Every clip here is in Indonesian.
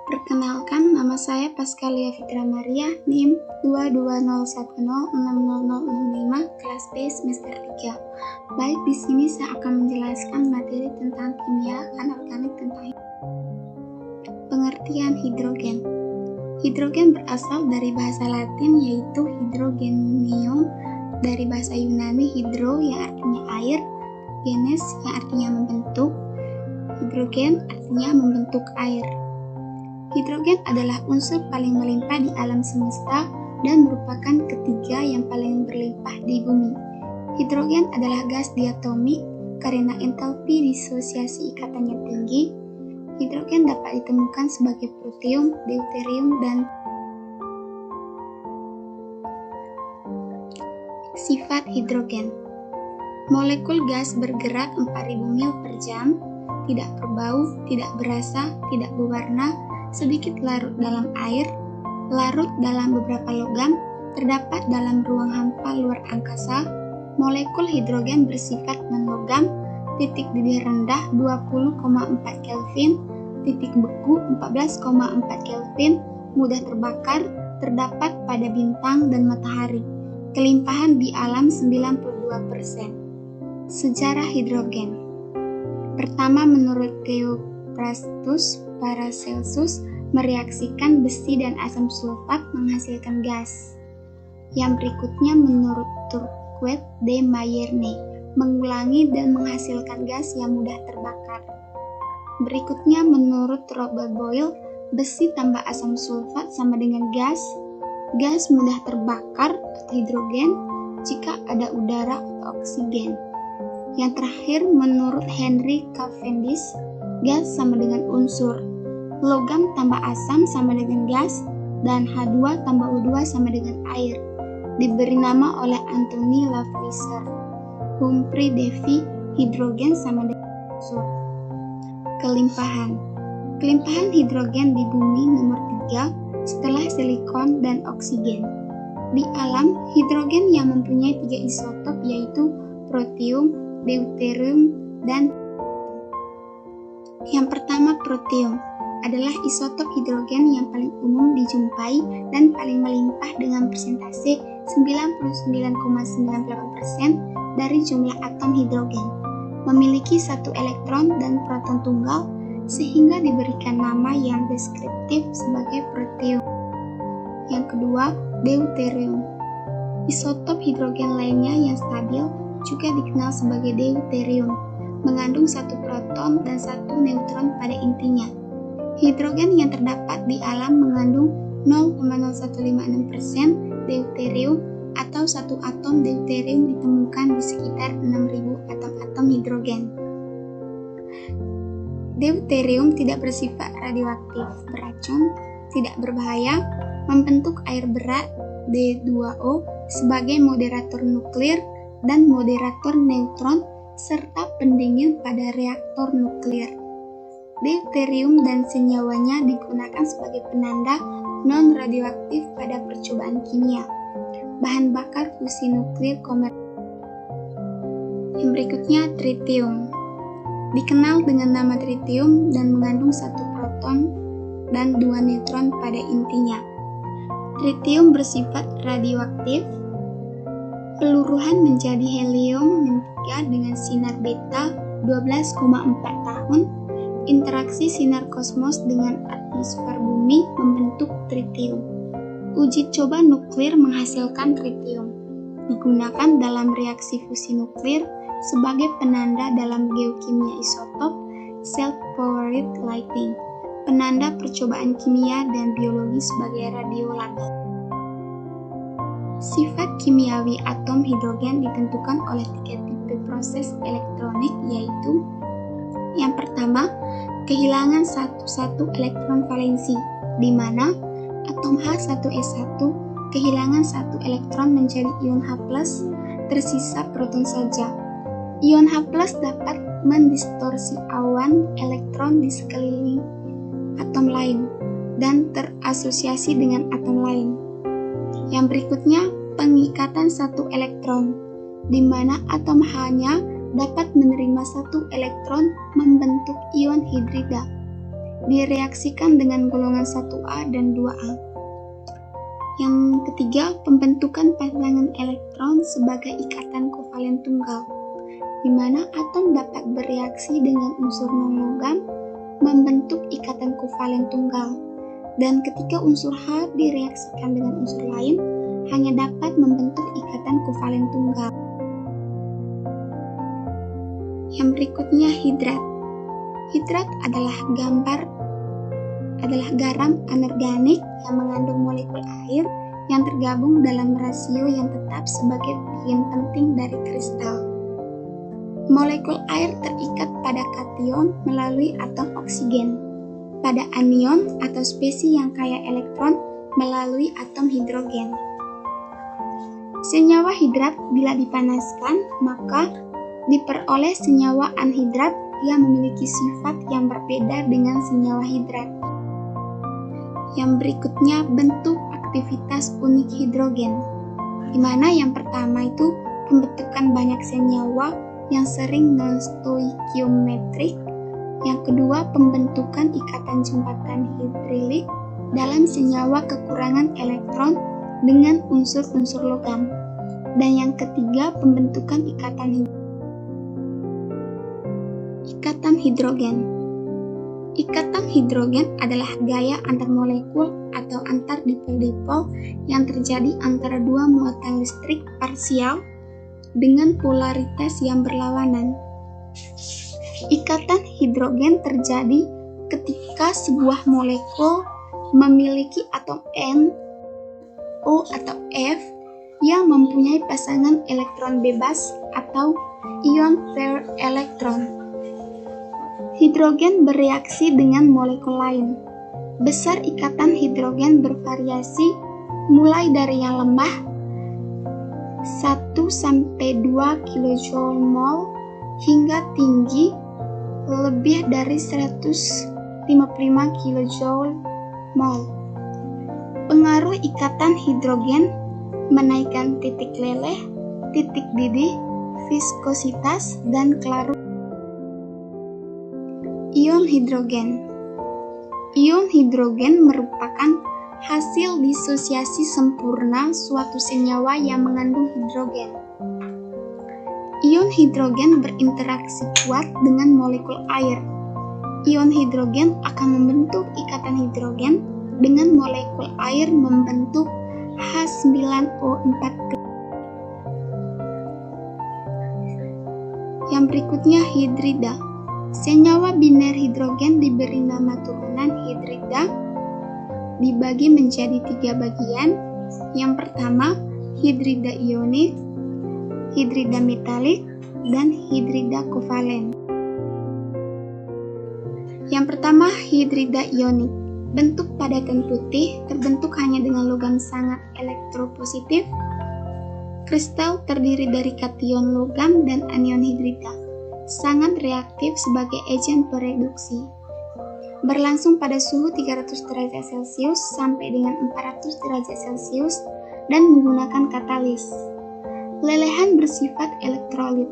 Perkenalkan, nama saya Pascalia Fitra Maria, NIM 22010600065, kelas B semester 3. Baik, di sini saya akan menjelaskan materi tentang kimia anorganik tentang pengertian hidrogen. Hidrogen berasal dari bahasa Latin yaitu hydrogenium, dari bahasa Yunani hydro yang artinya air, genes yang artinya membentuk, hidrogen artinya membentuk air. Hidrogen adalah unsur paling melimpah di alam semesta dan merupakan ketiga yang paling berlimpah di bumi. Hidrogen adalah gas diatomik karena entalpi disosiasi ikatannya tinggi. Hidrogen dapat ditemukan sebagai protium, deuterium, dan sifat hidrogen. Molekul gas bergerak 4000 mil per jam, tidak berbau, tidak berasa, tidak berwarna, sedikit larut dalam air, larut dalam beberapa logam, terdapat dalam ruang hampa luar angkasa. Molekul hidrogen bersifat non-logam, titik didih rendah 20,4 Kelvin, titik beku 14,4 Kelvin, mudah terbakar, terdapat pada bintang dan matahari. Kelimpahan di alam 92%. Sejarah hidrogen. Pertama, menurut Theophrastus, Paracelsus mereaksikan besi dan asam sulfat menghasilkan gas. Yang berikutnya menurut Turquet de Mayerne mengulangi dan menghasilkan gas yang mudah terbakar. Berikutnya menurut Robert Boyle, besi tambah asam sulfat sama dengan gas. Gas mudah terbakar atau hidrogen jika ada udara atau oksigen. Yang terakhir menurut Henry Cavendish, gas sama dengan unsur, logam tambah asam sama dengan gas, dan H2 tambah O2 sama dengan air. Diberi nama oleh Anthony Lavoisier. Humphrey Davy, hidrogen sama dengan unsur. Kelimpahan. Kelimpahan hidrogen di bumi nomor 3 setelah silikon dan oksigen. Di alam, hidrogen yang mempunyai 3 isotop yaitu protium, deuterium, dan yang pertama protium adalah isotop hidrogen yang paling umum dijumpai dan paling melimpah dengan persentase 99,98% dari jumlah atom hidrogen. Memiliki 1 elektron dan proton tunggal sehingga diberikan nama yang deskriptif sebagai protium. Yang kedua, deuterium. Isotop hidrogen lainnya yang stabil juga dikenal sebagai deuterium, mengandung 1 proton dan 1 neutron pada intinya. Hidrogen yang terdapat di alam mengandung 0,0156% deuterium atau 1 atom deuterium ditemukan di sekitar 6.000 atom-atom hidrogen. Deuterium tidak bersifat radioaktif, beracun, tidak berbahaya, membentuk air berat D2O sebagai moderator nuklir dan moderator neutron serta pendingin pada reaktor nuklir. Deuterium dan senyawanya digunakan sebagai penanda non-radioaktif pada percobaan kimia. Bahan bakar fusi nuklir komersial. Yang berikutnya, tritium. Dikenal dengan nama tritium dan mengandung 1 proton dan 2 neutron pada intinya. Tritium bersifat radioaktif. Peluruhan menjadi helium-3 dengan sinar beta 12,4 tahun. Interaksi sinar kosmos dengan atmosfer bumi membentuk tritium. Uji coba nuklir menghasilkan tritium. Digunakan dalam reaksi fusi nuklir sebagai penanda dalam geokimia isotop, self-powered lighting, penanda percobaan kimia dan biologi sebagai radiolabel. Sifat kimiawi atom hidrogen ditentukan oleh 3 tipe proses elektronik yaitu: yang pertama, kehilangan satu elektron valensi, di mana atom H1S1 kehilangan 1 elektron menjadi ion H+, tersisa proton saja. Ion H+ dapat mendistorsi awan elektron di sekeliling atom lain dan terasosiasi dengan atom lain. Yang berikutnya, pengikatan 1 elektron, di mana atom H-nya dapat menerima 1 elektron membentuk ion hidrida. direaksikan dengan golongan 1A dan 2A. Yang ketiga, pembentukan pasangan elektron sebagai ikatan kovalen tunggal, di mana atom dapat bereaksi dengan unsur non-logam membentuk ikatan kovalen tunggal, dan ketika unsur H direaksikan dengan unsur lain, hanya dapat membentuk ikatan kovalen tunggal. Yang berikutnya, hidrat. Hidrat adalah garam anorganik yang mengandung molekul air yang tergabung dalam rasio yang tetap sebagai bagian penting dari kristal. Molekul air terikat pada kation melalui atom oksigen, pada anion atau spesies yang kaya elektron melalui atom hidrogen. Senyawa hidrat bila dipanaskan, maka diperoleh senyawa anhidrat yang memiliki sifat yang berbeda dengan senyawa hidrat. Yang berikutnya, bentuk aktivitas unik hidrogen, di mana yang pertama itu pembentukan banyak senyawa yang sering non-stoichiometrik. Yang kedua, pembentukan ikatan jembatan hidrilik dalam senyawa kekurangan elektron dengan unsur-unsur logam. Dan yang ketiga, pembentukan ikatan hidrogen. Ikatan hidrogen adalah gaya antar molekul atau antar dipol-dipol yang terjadi antara dua muatan listrik parsial dengan polaritas yang berlawanan. Ikatan hidrogen terjadi ketika sebuah molekul memiliki atom N, O atau F yang mempunyai pasangan elektron bebas atau ion pair elektron. Hidrogen bereaksi dengan molekul lain. Besar ikatan hidrogen bervariasi mulai dari yang lemah 1-2 kJ mol hingga tinggi lebih dari 155 kJ mol. Pengaruh ikatan hidrogen menaikkan titik leleh, titik didih, viskositas, dan klarus. Ion hidrogen. Ion hidrogen merupakan hasil disosiasi sempurna suatu senyawa yang mengandung hidrogen. Ion hidrogen berinteraksi kuat dengan molekul air. Ion hidrogen akan membentuk ikatan hidrogen dengan molekul air membentuk H9O4. Yang berikutnya, hidrida. Senyawa biner hidrogen diberi nama turunan hidrida, dibagi menjadi 3 bagian. Yang pertama, hidrida ionik, hidrida metalik, dan hidrida kovalen. Yang pertama, hidrida ionik. Bentuk padatan putih, terbentuk hanya dengan logam sangat elektropositif. Kristal terdiri dari kation logam dan anion hidrida. Sangat reaktif sebagai agen pereduksi. Berlangsung pada suhu 300 derajat Celcius sampai dengan 400 derajat Celcius dan menggunakan katalis. Lelehan bersifat elektrolit.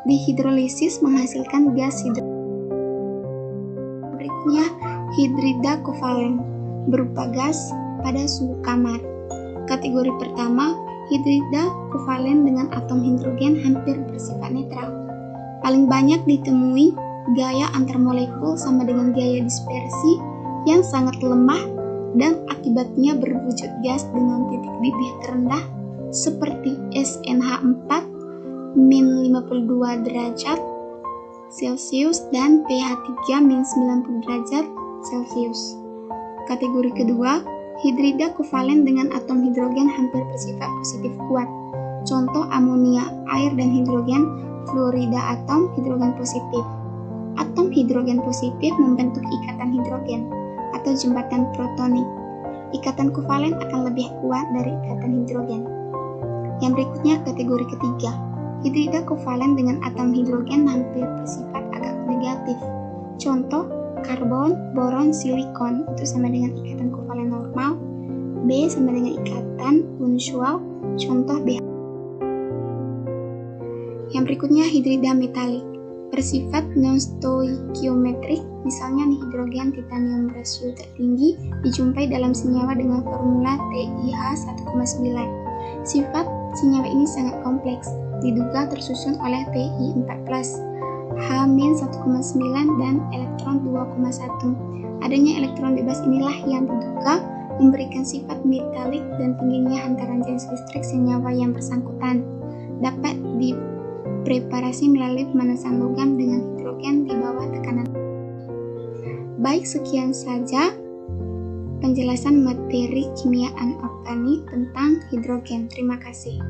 Dihidrolisis menghasilkan gas Berikutnya, hidrida kovalen berupa gas pada suhu kamar. Kategori pertama, hidrida kovalen dengan atom hidrogen hampir bersifat netral. Paling banyak ditemui gaya antar molekul sama dengan gaya dispersi yang sangat lemah dan akibatnya berwujud gas dengan titik didih terendah seperti SnH4 -52 derajat Celcius dan pH 3 -90 derajat Celcius. Kategori kedua, hidrida kovalen dengan atom hidrogen hampir bersifat positif kuat. Contoh amonia, air, dan hidrogen. Fluorida atom hidrogen positif. Atom hidrogen positif membentuk ikatan hidrogen atau jembatan protonik. Ikatan kovalen akan lebih kuat dari ikatan hidrogen. Yang berikutnya, kategori ketiga. Hidrida kovalen dengan atom hidrogen hampir bersifat agak negatif. Contoh, karbon, boron, silikon itu sama dengan ikatan kovalen normal. B sama dengan ikatan unusual. Contoh BH. Yang berikutnya, hidrida metalik. bersifat non-stoikiometrik, misalnya hidrogen titanium rasio tertinggi dijumpai dalam senyawa dengan formula TiH 1,9. Sifat senyawa ini sangat kompleks, diduga tersusun oleh Pi4+, H-1,9 dan elektron 2,1. Adanya elektron bebas inilah yang diduga memberikan sifat metalik dan tingginya hantaran jenis listrik senyawa yang bersangkutan. Dapat dipreparasi melalui pemanasan logam dengan hidrogen di bawah tekanan. Baik, sekian saja penjelasan materi kimia anorganik tentang hidrogen. Terima kasih.